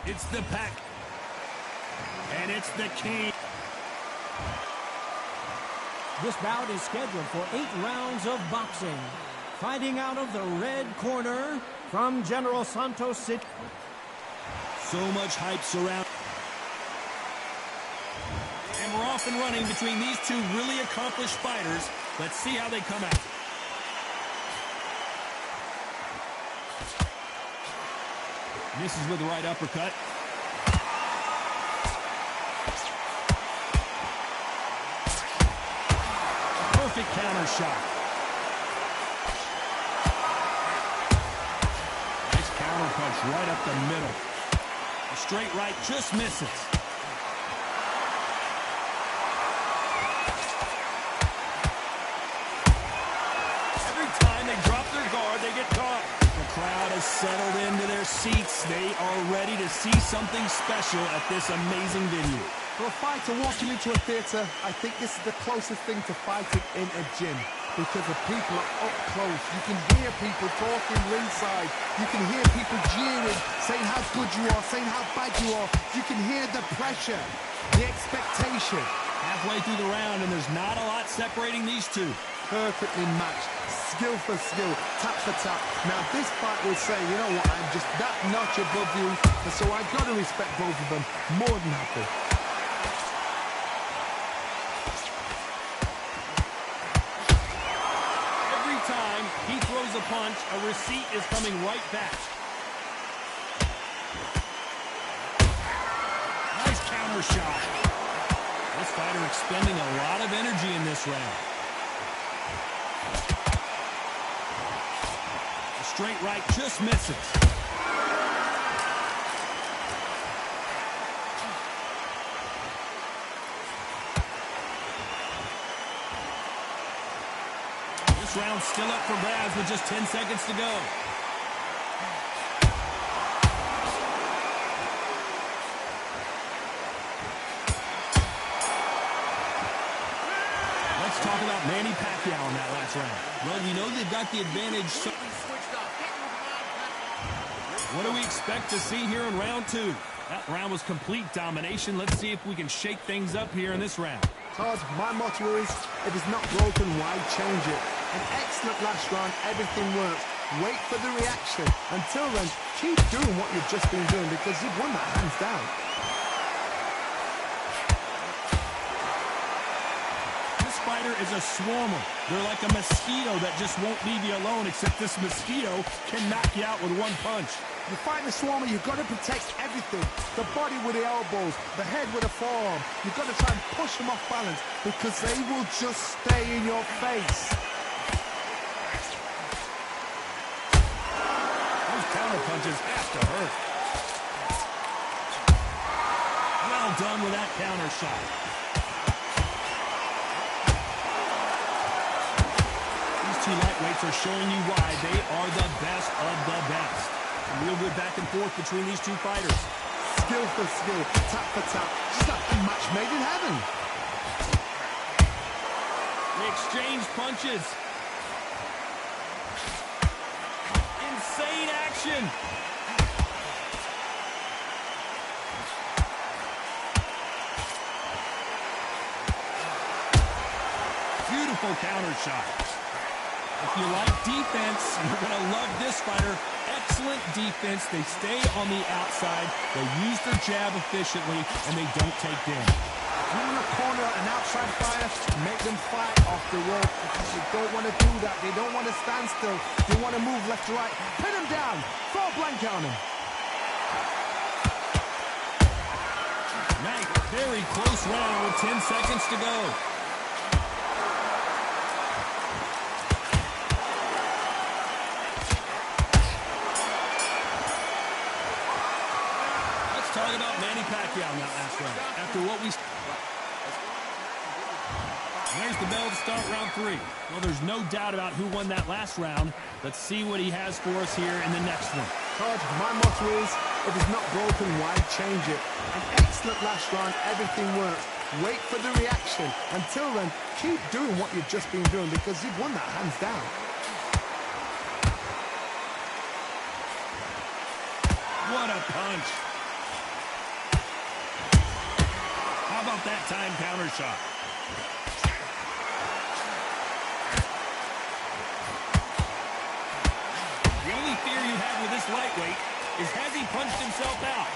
It's the pack. And it's the king. This bout is scheduled for 8 rounds of boxing. Fighting out of the red corner from General Santos City. So much hype surrounding. And we're off and running between these two really accomplished fighters. Let's see how they come out. Misses with the right uppercut. Perfect counter shot. Nice counter punch right up the middle. A straight right just misses. Every time they drop their guard, they get caught. The crowd has settled into their seats. They are ready to see something special at this amazing venue. For a fighter walking into a theatre, I think this is the closest thing to fighting in a gym. Because the people are up close. You can hear people talking ringside. You can hear people jeering, saying how good you are, saying how bad you are. You can hear the pressure, the expectation. Halfway through the round, and there's not a lot separating these two. Perfectly matched, skill for skill, tap for tap. Now this fight will say, you know what, I'm just that notch above you, and so I've got to respect both of them more than happy. Every time he throws a punch, a receipt is coming right back. Nice counter shot. This fighter expending a lot of energy in this round. A straight right just misses. This round's still up for grabs with just 10 seconds to go. Let's talk about Manny Pacquiao in that last round. Well, we know they've got the advantage. So what do we expect to see here in round 2? That round was complete domination. Let's see if we can shake things up here in this round. Todd, my motto is, if it's not broken, why change it? An excellent last round, everything works. Wait for the reaction. Until then, keep doing what you've just been doing because you've won that hands down. This fighter is a swarmer. They're like a mosquito that just won't leave you alone, except this mosquito can knock you out with one punch. You fight the swarmer, you've got to protect everything. The body with the elbows, the head with the forearm. You've got to try and push them off balance because they will just stay in your face. Those counter punches have to hurt. Well done with that counter shot. These two lightweights are showing you why they are the best of the best. Real good back and forth between these two fighters. Skill for skill, tap for tap. Just like a match made in heaven. They exchange punches. Insane action. Beautiful counter shot. If you like defense, you're going to love this fighter. Excellent defense. They stay on the outside. They use their jab efficiently, and they don't take damage. You want to corner an outside fighter, make them fight off the rope because you don't want to do that. They don't want to stand still. You want to move left to right. Pin them down. Throw a blanket on them. Nice, very close round with 10 seconds to go. Talk about Manny Pacquiao in that last round. After what we... There's the bell to start round 3. Well, there's no doubt about who won that last round. Let's see what he has for us here in the next one. Todd, my motto is, if it's not broken, why change it? An excellent last round, everything works. Wait for the reaction. Until then, keep doing what you've just been doing because you've won that hands down. What a punch. How about that time counter shot? The only fear you have with this lightweight is, has he punched himself out?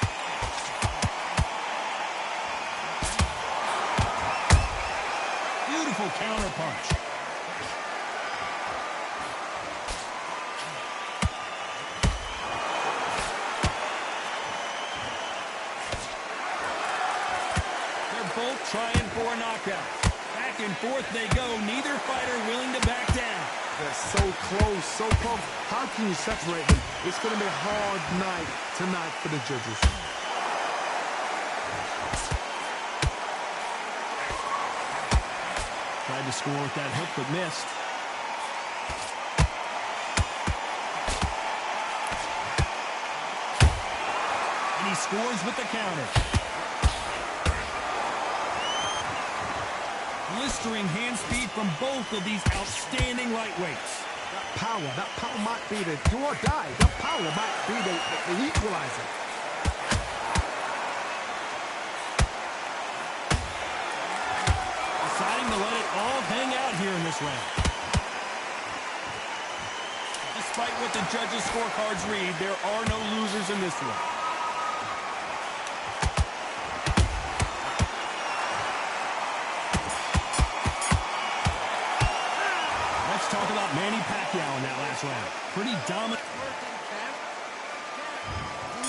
Beautiful counter punch. They're both trying for a knockout. Back and forth they go. Neither fighter willing to back down. They're so close, so close. How can you separate them? It's going to be a hard night tonight for the judges. Tried to score with that hook, but missed. And he scores with the counter. Blistering hand speed from both of these outstanding lightweights. That power might be the do or die. That power might be the equalizer. Deciding to let it all hang out here in this round. Despite what the judges' scorecards read, there are no losers in this one. Let's talk about Manny Pacquiao in that last round. Pretty dominant.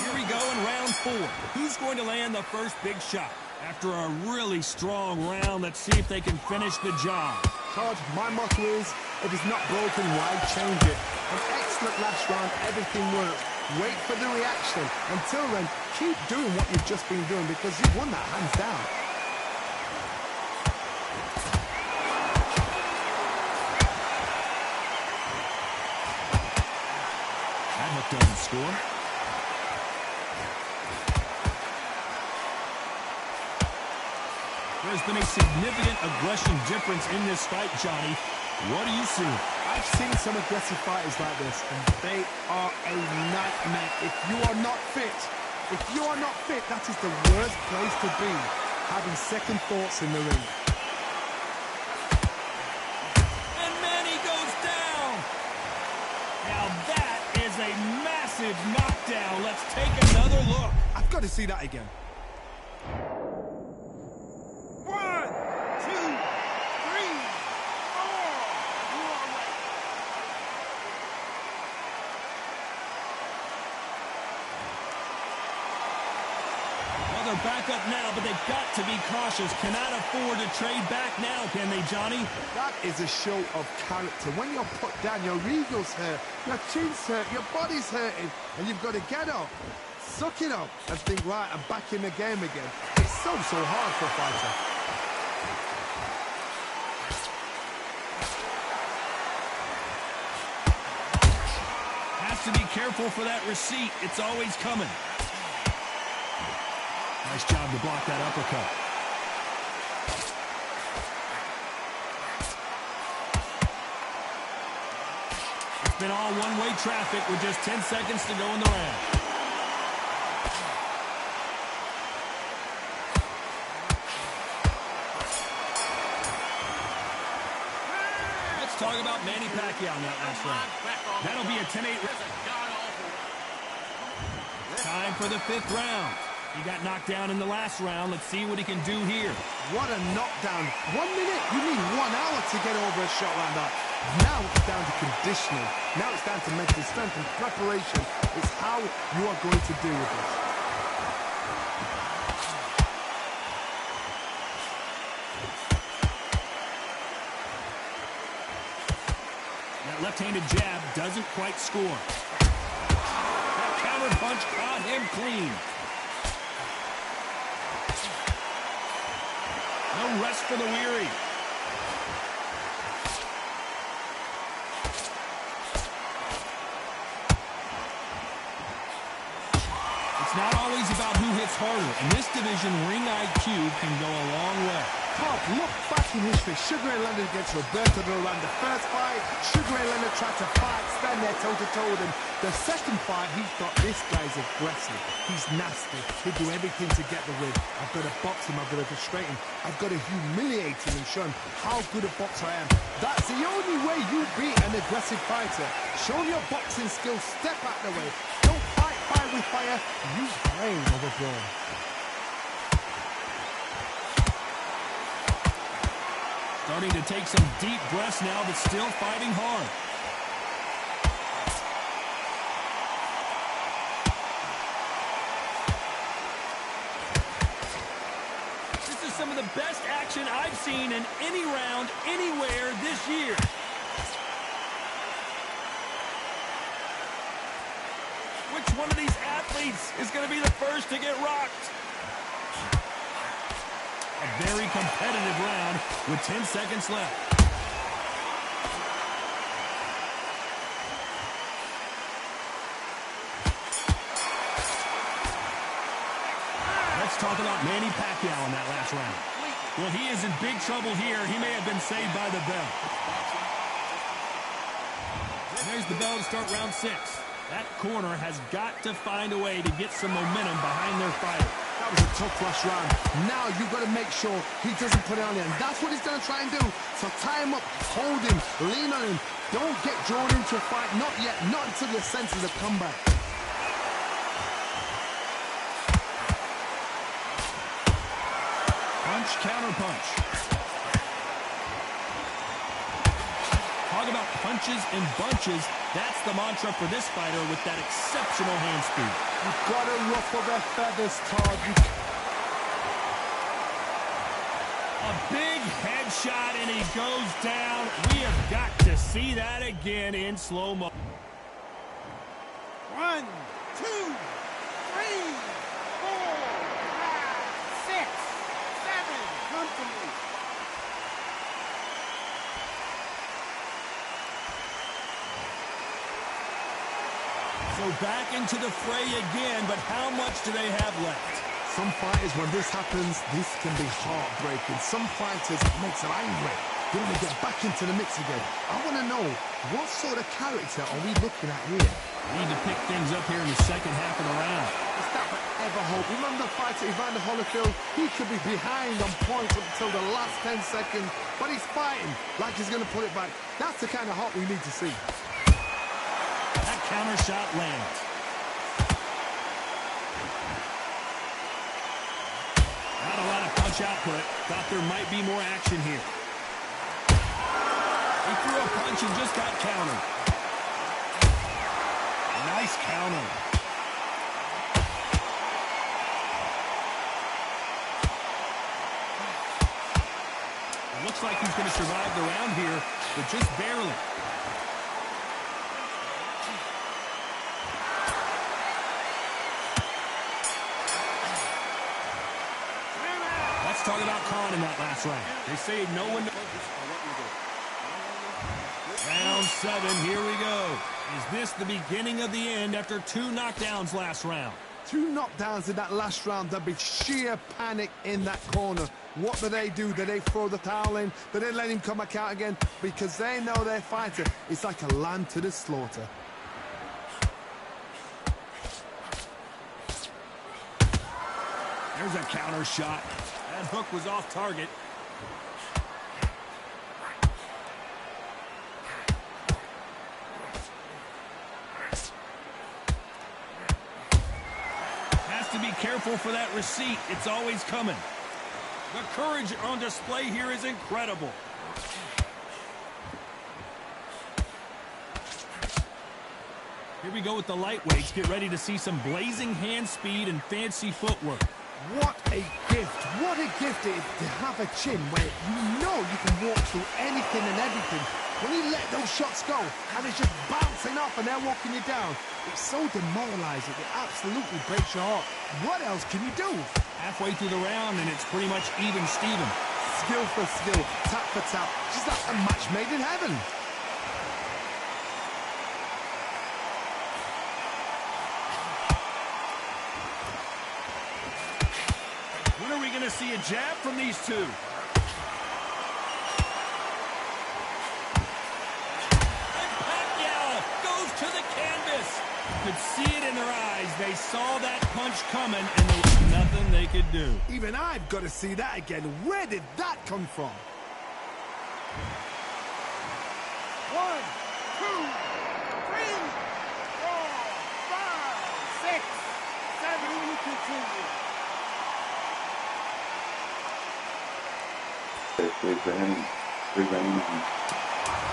Here we go in round 4. Who's going to land the first big shot? After a really strong round, let's see if they can finish the job. Todd, my motto is, if it's not broken, why change it? An excellent last round, everything worked. Wait for the reaction. Until then, keep doing what you've just been doing because you've won that hands down. That hook doesn't score. There's been a significant aggression difference in this fight, Johnny. What do you see? I've seen some aggressive fighters like this, and they are a nightmare. If you are not fit, that is the worst place to be, having second thoughts in the ring. And Manny goes down. Now that is a massive knockdown. Let's take another look. I've got to see that again. They're back up now, but they've got to be cautious. Cannot afford to trade back now, can they, Johnny? That is a show of character. When you're put down, your ego's hurt, your chin's hurt, your body's hurting, and you've got to get up, suck it up, and think, right, I'm back in the game again. It's so hard for a fighter. Has to be careful for that receipt. It's always coming. Nice job to block that uppercut. It's been all one-way traffic with just 10 seconds to go in the round. Let's talk about Manny Pacquiao in that last round. That'll be a 10-8. Time for the 5th round. He got knocked down in the last round. Let's see what he can do here. What a knockdown. 1 minute? You need 1 hour to get over a shot like that. Now it's down to conditioning. Now it's down to mental strength and preparation. It's how you are going to deal with this. That left-handed jab doesn't quite score. That counter punch caught him clean. No rest for the weary. It's not always about who hits harder. In this division, ring IQ can go a long way. Todd, look back in history. Sugar Ray Leonard against Roberto Duran. The first fight, Sugar Ray Leonard tried to fight, stand there toe-to-toe with him. The second fight, he thought, this guy's aggressive. He's nasty. He'll do everything to get the win. I've got to box him. I've got to frustrate him. I've got to humiliate him and show him how good a boxer I am. That's the only way you beat an aggressive fighter. Show your boxing skills. Step out the way. Don't fight fire with fire. Use brain over brawn. Starting to take some deep breaths now, but still fighting hard. This is some of the best action I've seen in any round, anywhere this year. Which one of these athletes is going to be the first to get rocked? A very competitive round with 10 seconds left. Let's talk about Manny Pacquiao in that last round. Well, he is in big trouble here. He may have been saved by the bell. There's the bell to start round 6. That corner has got to find a way to get some momentum behind their fighter. That was a tough last round. Now you've got to make sure he doesn't put it on him. That's what he's going to try and do. So tie him up, hold him, lean on him. Don't get drawn into a fight. Not yet. Not until the senses have come back. Punch, counter punch. Talk about punches and bunches. That's the mantra for this fighter with that exceptional hand speed. You've got to ruffle their feathers, Todd. A big headshot, and he goes down. We have got to see that again in slow-mo. 1, 2, 3, 4, 5, 6, 7. Come to me. So back into the fray again, but how much do they have left? Some fighters, when this happens, this can be heartbreaking. Some fighters, it makes them angry. They want to get back into the mix again. I want to know, what sort of character are we looking at here? We need to pick things up here in the second half of the round. Is that forever hope? Remember the fighter Evander Holyfield? He could be behind on points up until the last 10 seconds, but he's fighting like he's going to put it back. That's the kind of hope we need to see. That counter shot lands. Not a lot of punch output. Thought there might be more action here. He threw a punch and just got countered. Nice counter. It looks like he's going to survive the round here, but just barely. Let's talk about Khan in that last round. They say no one... Round 7, here we go. Is this the beginning of the end after 2 knockdowns last round? 2 knockdowns in that last round. There'll be sheer panic in that corner. What do? Do they throw the towel in? Do they let him come back out again? Because they know their fighter is like a lamb to the slaughter. There's a counter shot. That hook was off target. Has to be careful for that receipt. It's always coming. The courage on display here is incredible. Here we go with the lightweights. Get ready to see some blazing hand speed and fancy footwork. What a gift. What a gift it is to have a chin where you know you can walk through anything and everything. When you let those shots go and it's just bouncing off and they're walking you down, it's so demoralizing. It absolutely breaks your heart. What else can you do? Halfway through the round and it's pretty much even Steven. Skill for skill, tap for tap. Just like a match made in heaven. When are we going to see a jab from these two? their eyes. They saw that punch coming, and there was nothing they could do. Even I've got to see that again. Where did that come from? 1, 2, 3, 4, 5, 6, 7. We continue.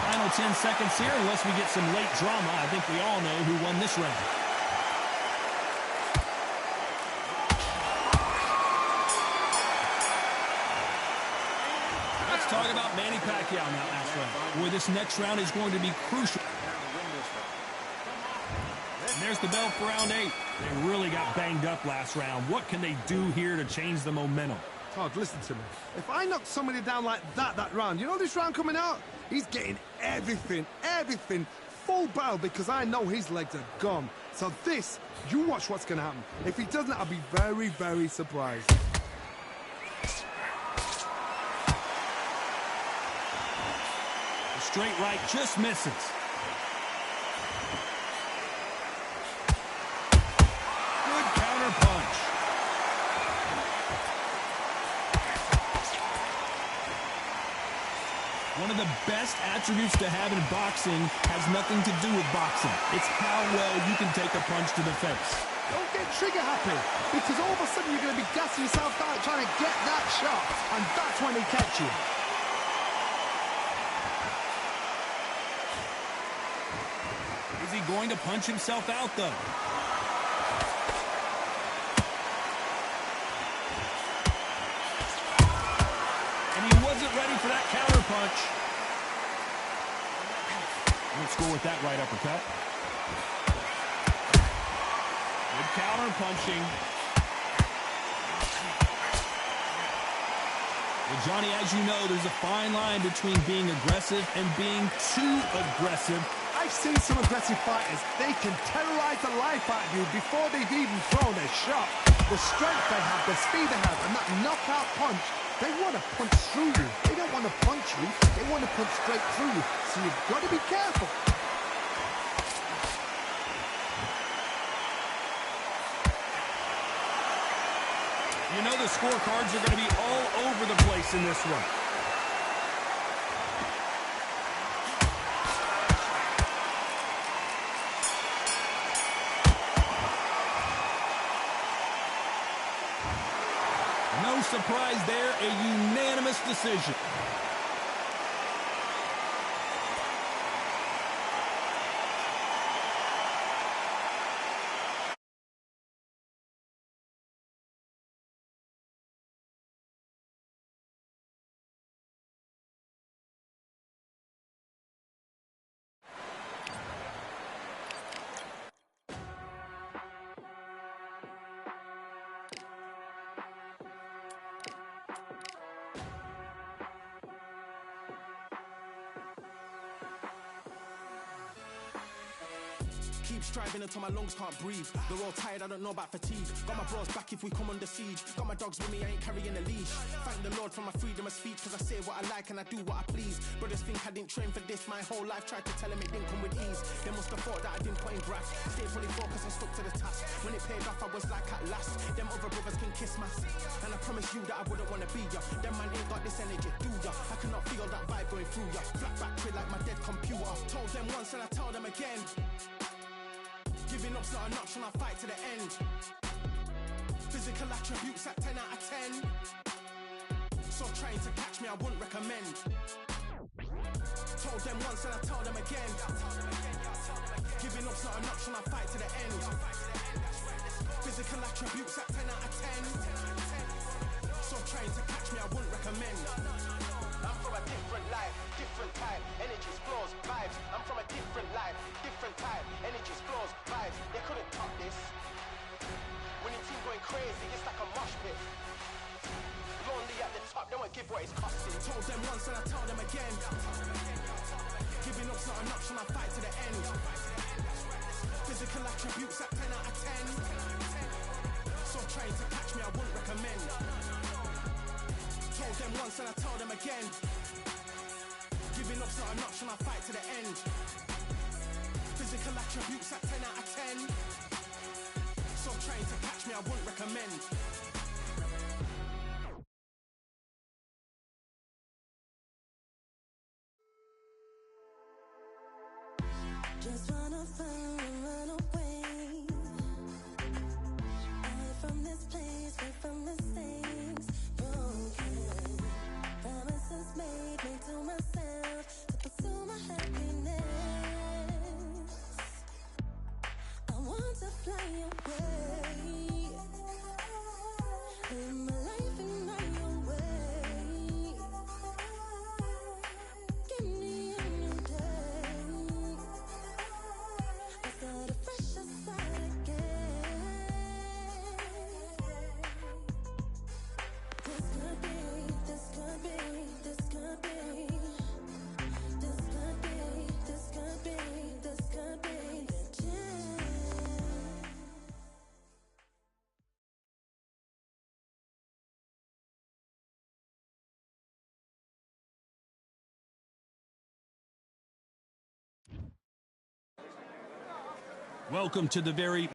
Final 10 seconds here, unless we get some late drama. I think we all know who won this round. Let's talk about Manny Pacquiao in that last round. Boy, this next round is going to be crucial. And there's the bell for round 8. They really got banged up last round. What can they do here to change the momentum? Todd, listen to me. If I knock somebody down like that round, you know this round coming out? He's getting everything, full barrel, because I know his legs are gone. So this, you watch what's going to happen. If he doesn't, I'll be very, very surprised. The straight right just misses. Good counter punch. One of the best attributes to have in boxing has nothing to do with boxing. It's how well you can take a punch to the face. Don't get trigger happy, because all of a sudden you're going to be gassing yourself out trying to get that shot, and that's when he catch you. Is he going to punch himself out, though? And he wasn't ready for that counter punch. Good score with that right uppercut. Good counter punching. Well, Johnny, as you know, there's a fine line between being aggressive and being too aggressive. I've seen some aggressive fighters. They can terrorize the life out of you before they've even thrown a shot. The strength they have, the speed they have, and that knockout punch, they want to punch through you. They don't want to punch you. They want to punch straight through you. So you've got to be careful. You know the scorecards are going to be all over the place in this one. No surprise there, a unanimous decision. Keep striving until my lungs can't breathe. They're all tired, I don't know about fatigue. Got my bros back if we come under siege. Got my dogs with me, I ain't carrying a leash. Thank the Lord for my freedom of speech, cause I say what I like and I do what I please. Brothers think I didn't train for this my whole life. Tried to tell them it didn't come with ease. They must have thought that I didn't put in graft. Stayed fully focused and stuck to the task. When it paid off, I was like at last. Them other brothers can kiss my. And I promise you that I wouldn't wanna be ya. Them man ain't got this energy, do ya? I cannot feel that vibe going through ya. Flat back grid like my dead computer. Told them once and I tell them again. Giving up's not an option, I fight to the end. Physical attributes at 10 out of 10. So trying to catch me, I wouldn't recommend. Told them once and I tell them again. Giving up's not an option, I fight to the end. Physical attributes at 10 out of 10. So trying to catch me, I wouldn't recommend. I'm from a different life, different type. Energies, flows, vibes. I'm from a different life, different type. Energies, flows, vibes. They couldn't top this. When your team going crazy, it's like a mosh pit. Lonely at the top, they won't give what it's costing. Told them once and I tell them again. Giving up's not an option, I fight to the end. Physical attributes at 10 out of 10. So trying to catch me, I wouldn't recommend. Told them once and I tell them again. Giving up's not an option, I fight to the end. Physical attributes at 10 out of 10. trying to catch me, I wouldn't recommend. Just wanna find and run away. Away from this place, away from mistakes. Broken promises made me to myself to pursue my happiness. I want to fly away. Live my life in my own way. Give me a new day. I start a fresh start again. This could be, this could be, this could be. This could be, this could be, this could be the chance. Welcome to the very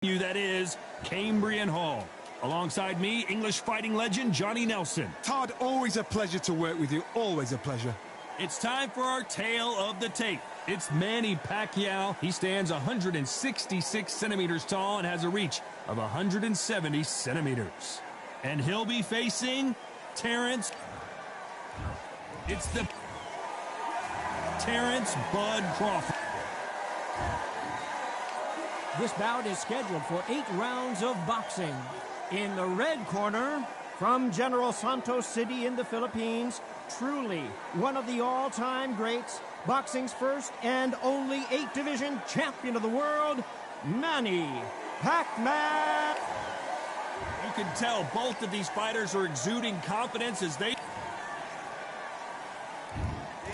that is Cambrian Hall. Alongside me, English fighting legend Johnny Nelson. Todd, always a pleasure to work with you. Always a pleasure. It's time for our tale of the tape. It's Manny Pacquiao. He stands 166 centimeters tall and has a reach of 170 centimeters. And he'll be facing Terrence. It's the Terrence Bud Crawford. This bout is scheduled for 8 rounds of boxing. In the red corner, from General Santos City in the Philippines, truly one of the all-time greats, boxing's first and only 8-division champion of the world, Manny Pacquiao. You can tell both of these fighters are exuding confidence as they...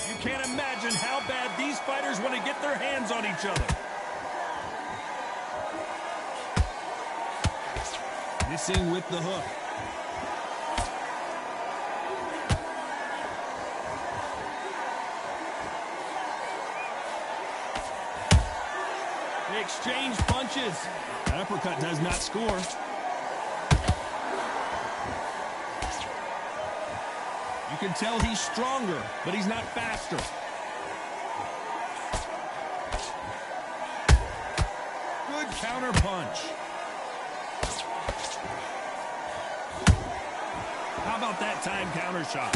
You can't imagine how bad these fighters want to get their hands on each other. Missing with the hook. They exchange punches. That uppercut does not score. You can tell he's stronger, but he's not faster. Good counter punch. How about that time counter shot?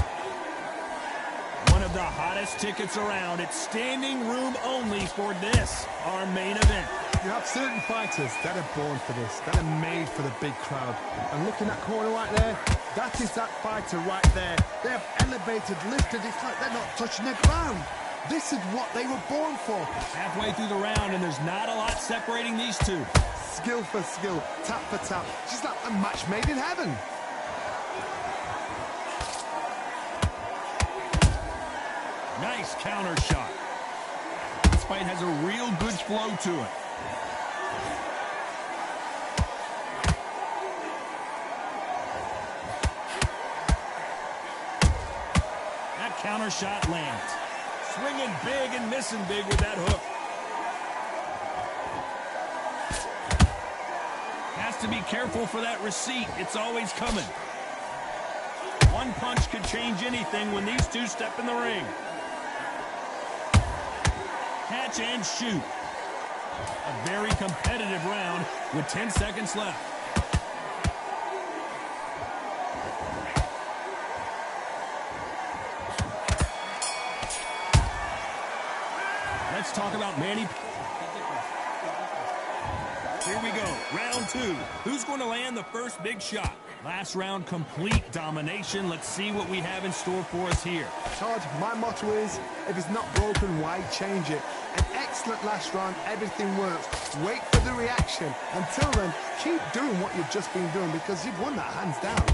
One of the hottest tickets around. It's standing room only for this, our main event. You have certain fighters that are born for this, that are made for the big crowd. And looking at that corner right there, that is that fighter right there. They have elevated, lifted, it's like they're not touching the ground. This is what they were born for. Halfway through the round, and there's not a lot separating these two. Skill for skill, tap for tap, just like a match made in heaven. Nice counter shot. This fight has a real good flow to it. That counter shot lands. Swinging big and missing big with that hook. Has to be careful for that receipt. It's always coming. One punch could change anything when these two step in the ring. Catch and shoot. A very competitive round with 10 seconds left. Let's talk about Manny. Here we go, round 2. Who's going to land the first big shot? Last round, complete domination. Let's see what we have in store for us here. Todd, my motto is, if it's not broken, why change it? An excellent last round, everything works. Wait for the reaction. Until then, keep doing what you've just been doing because you've won that hands down.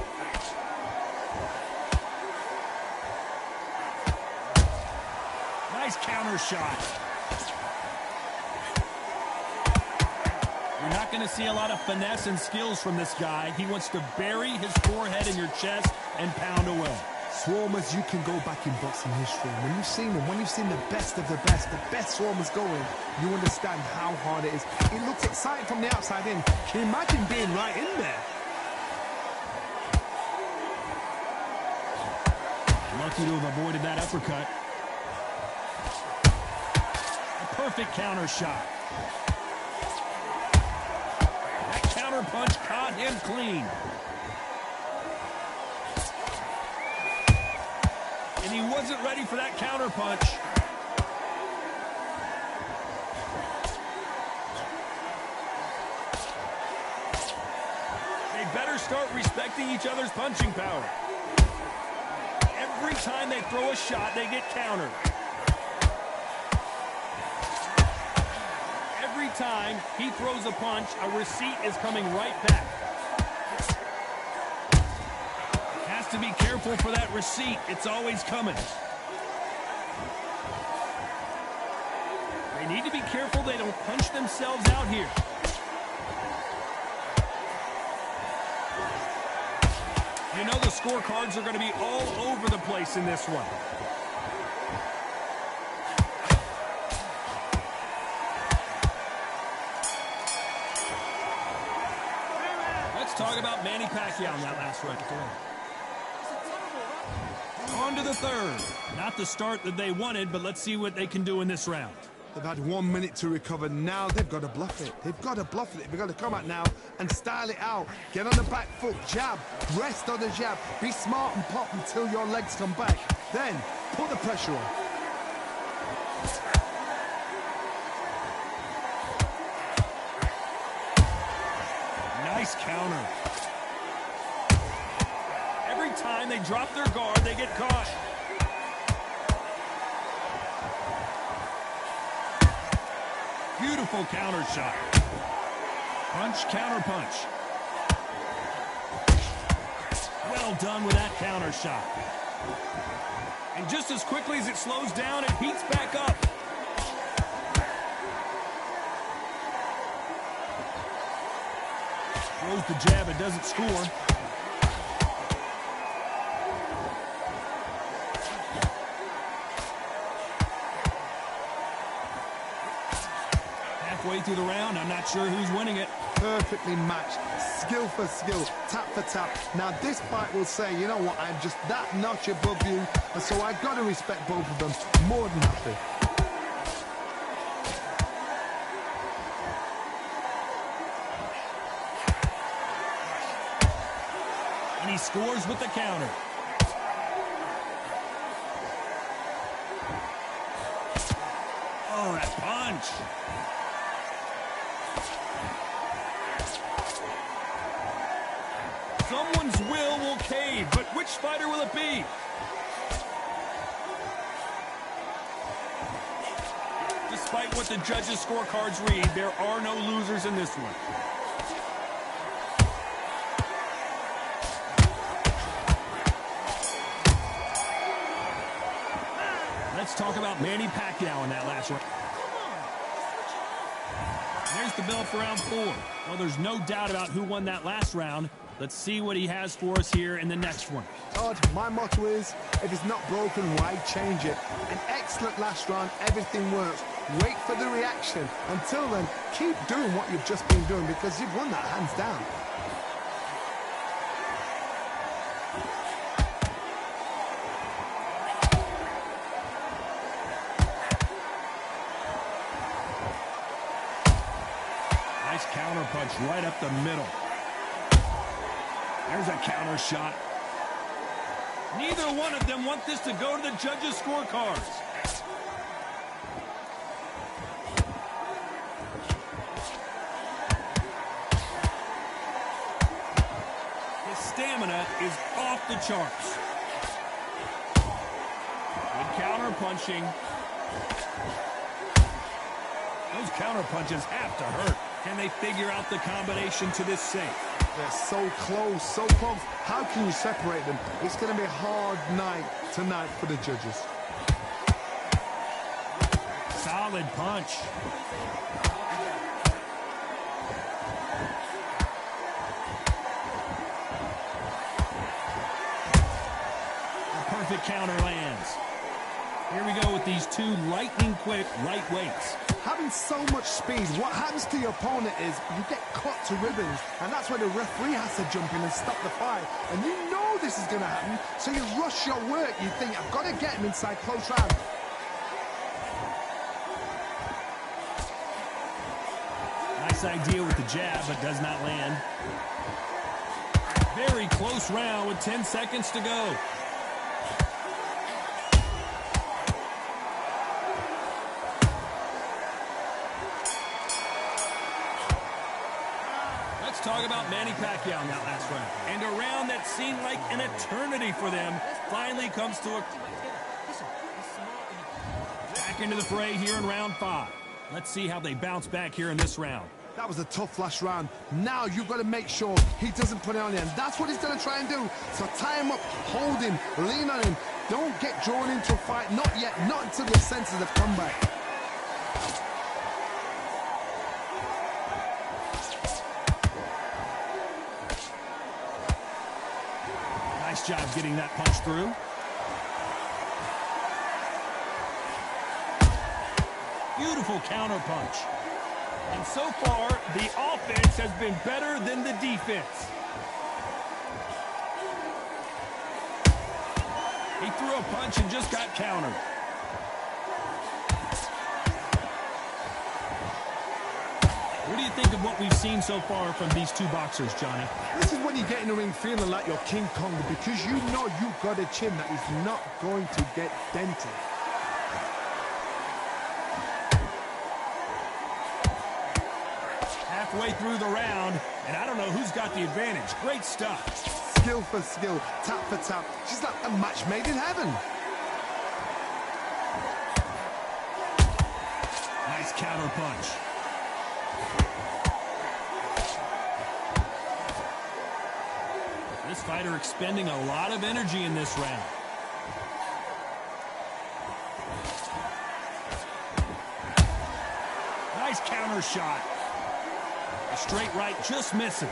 Nice counter shot. You're not going to see a lot of finesse and skills from this guy. He wants to bury his forehead in your chest and pound away. Swarmers, you can go back in boxing history. When you've seen them, when you've seen the best of the best swarmers going, you understand how hard it is. It looks exciting from the outside in. Can you imagine being right in there? Lucky to have avoided that uppercut. A perfect counter shot. That counter punch caught him clean. And he wasn't ready for that counter punch. They better start respecting each other's punching power. Every time they throw a shot, they get countered. Every time he throws a punch, a receipt is coming right back. Has to be careful for that receipt. It's always coming. They need to be careful they don't punch themselves out here. You know the scorecards are going to be all over the place in this one. Let's talk about Manny Pacquiao in that last round. On to the third. Not the start that they wanted, but let's see what they can do in this round. They've had 1 minute to recover. Now they've got to bluff it. They've got to bluff it. They've got to come out now and style it out. Get on the back foot, jab, rest on the jab. Be smart and pop until your legs come back. Then put the pressure on. Nice counter. Every time they drop their guard, they get caught. Beautiful counter shot. Punch, counter punch. Well done with that counter shot. And just as quickly as it slows down, it heats back up. Throws the jab, it doesn't score. Halfway through the round, I'm not sure who's winning it. Perfectly matched, skill for skill, tap for tap. Now this fight will say, you know what, I'm just that notch above you, and so I've got to respect both of them more than happy. And he scores with the counter. Oh, that punch. Someone's will cave, but which fighter will it be? Despite what the judges' scorecards read, there are no losers in this one. Let's talk about Manny Pacquiao in that last round. There's the bell for round 4. Well, there's no doubt about who won that last round. Let's see what he has for us here in the next one. Todd, my motto is, if it's not broken, why change it? An excellent last round, everything works. Wait for the reaction. Until then, keep doing what you've just been doing because you've won that hands down. Nice counter punch right up the middle. There's a counter shot. Neither one of them want this to go to the judges' scorecards. His stamina is off the charts. Good counter punching. Those counter punches have to hurt. Can they figure out the combination to this safe? They're so close, so close. How can you separate them? It's going to be a hard night tonight for the judges. Solid punch. counter lands. Here we go with these two lightning-quick lightweights. Having so much speed, what happens to your opponent is you get cut to ribbons, and that's where the referee has to jump in and stop the fight. And you know this is going to happen, so you rush your work. You think, I've got to get him inside close round. Nice idea with the jab, but does not land. Very close round with 10 seconds to go. Let's talk about Manny Pacquiao in that last round. And a round that seemed like an eternity for them finally comes to a... Back into the fray here in round 5. Let's see how they bounce back here in this round. That was a tough last round. Now you've got to make sure he doesn't put it on you. And that's what he's going to try and do. So tie him up, hold him, lean on him. Don't get drawn into a fight. Not yet. Not until your senses have come back. Nice job getting that punch through. Beautiful counter punch. And so far, the offense has been better than the defense. He threw a punch and just got countered. What do you think of what we've seen so far from these two boxers, Johnny? This is when you get in the ring feeling like you're King Kong, because you know you've got a chin that is not going to get dented. Halfway through the round, and I don't know who's got the advantage. Great stuff. Skill for skill, tap for tap. She's like a match made in heaven. Nice counter punch. This fighter expending a lot of energy in this round. Nice counter shot. A straight right just misses.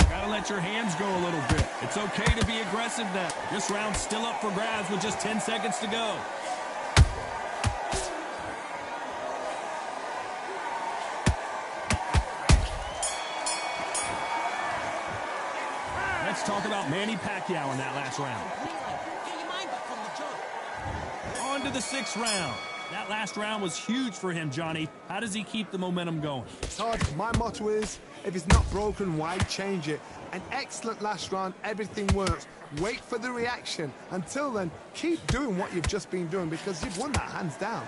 Gotta let your hands go a little bit. It's okay to be aggressive now. This round's still up for grabs with just 10 seconds to go. Let's talk about Manny Pacquiao in that last round. On to the 6th round. That last round was huge for him, Johnny. How does he keep the momentum going? It's hard. My motto is, if it's not broken, why change it? An excellent last round. Everything works. Wait for the reaction. Until then, keep doing what you've just been doing, because you've won that hands down.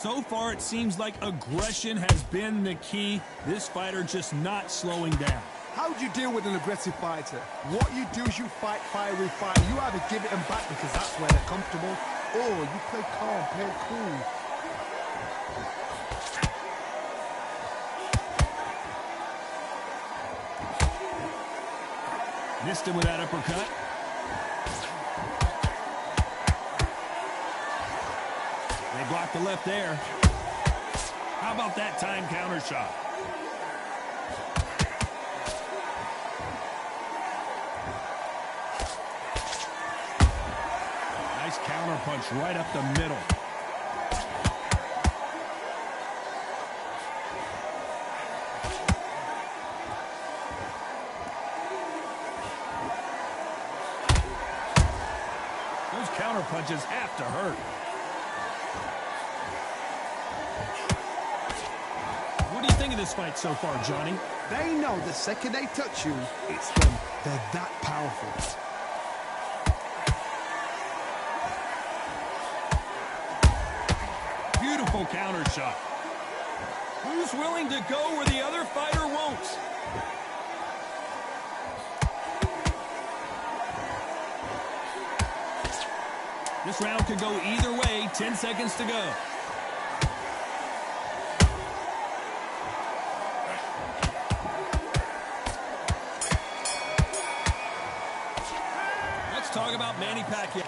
So far, it seems like aggression has been the key. This fighter just not slowing down. How do you deal with an aggressive fighter? What you do is you fight fire with fire. You either give it them back because that's where they're comfortable, or you play calm, play cool. Missed him with that uppercut. They blocked the left there. How about that time counter shot? Nice counter punch right up the middle. Those counter punches have to hurt. What do you think of this fight so far, Johnny? They know the second they touch you, it's them. They're that powerful. Beautiful counter shot. Who's willing to go where the other fighter won't? This round could go either way. 10 seconds to go. Let's talk about Manny Pacquiao.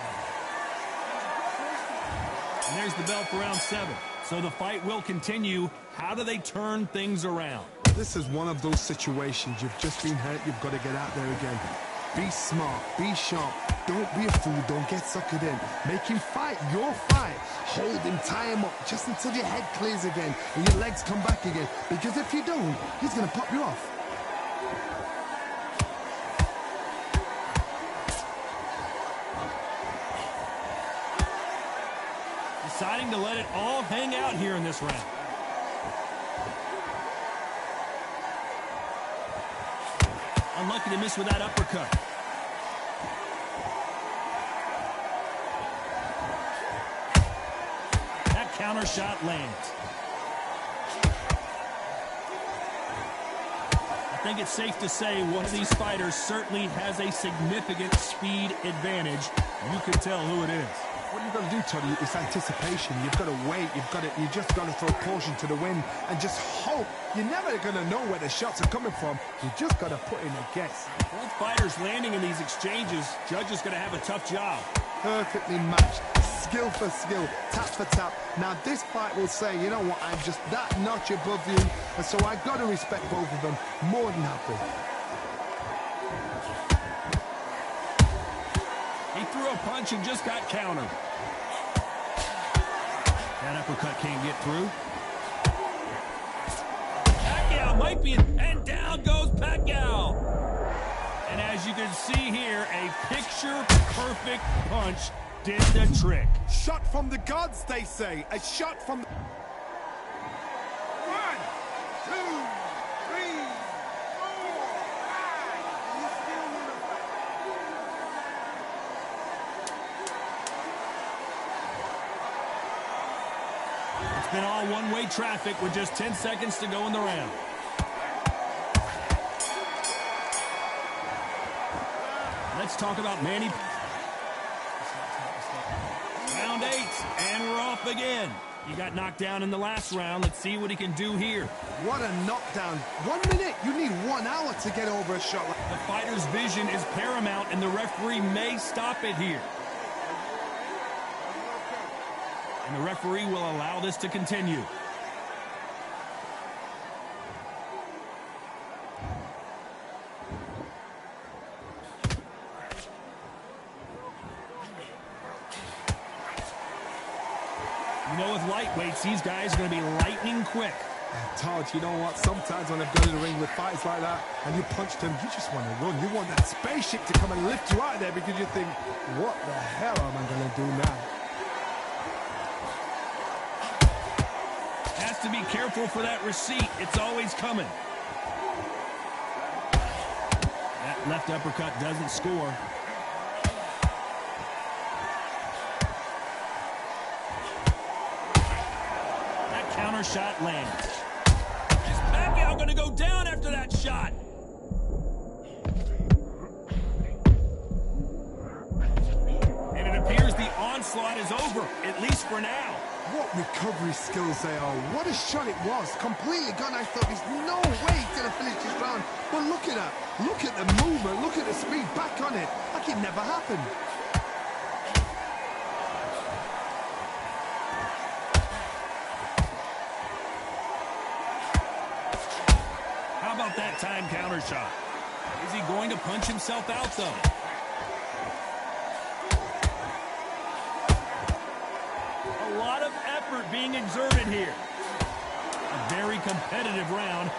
And there's the bell for round 7. So the fight will continue. How do they turn things around? This is one of those situations. You've just been hurt. You've got to get out there again. Be smart. Be sharp. Don't be a fool. Don't get suckered in. Make him fight your fight. Hold him, tie him up just until your head clears again and your legs come back again. Because if you don't, he's going to pop you off. Deciding to let it all hang out here in this round. Unlucky to miss with that uppercut. That counter shot lands. I think it's safe to say one of these fighters certainly has a significant speed advantage. You can tell who it is. What you've got to do, Toddy, is anticipation. You've got to wait. You just got to throw caution to the wind and just hope. You're never going to know where the shots are coming from. You just got to put in a guess. Both fighters landing in these exchanges. Judge is going to have a tough job. Perfectly matched. Skill for skill. Tap for tap. Now, this fight will say, you know what, I'm just that notch above you. And so I've got to respect both of them more than happy. He threw a punch and just got countered. That uppercut can't get through. Pacquiao might be, and down goes Pacquiao. And as you can see here, a picture-perfect punch did the trick. Shot from the gods, they say. A shot from... 1, 2, 3, 4, 5. He's still in the fight. It's been all one-way traffic with just 10 seconds to go in the round. Let's talk about Manny. Round 8, and we're off again. He got knocked down in the last round. Let's see what he can do here. What a knockdown. 1 minute. You need 1 hour to get over a shot. The fighter's vision is paramount, and the referee may stop it here. And the referee will allow this to continue. You know, with lightweights, these guys are going to be lightning quick. Todd, you know what? Sometimes when I've gone in the ring with fights like that and you punch them, you just want to run. You want that spaceship to come and lift you out of there because you think, what the hell am I going to do now? Has to be careful for that receipt. It's always coming. That left uppercut doesn't score. Counter shot lands. Is Pacquiao going to go down after that shot? And it appears the onslaught is over, at least for now. What recovery skills they are. What a shot it was. Completely gone. I thought there's no way he's going to finish this round. But look at that. Look at the movement. Look at the speed. Back on it. Like it never happened. How about that time counter shot? Is he going to punch himself out, though? A lot of effort being exerted here. A very competitive round.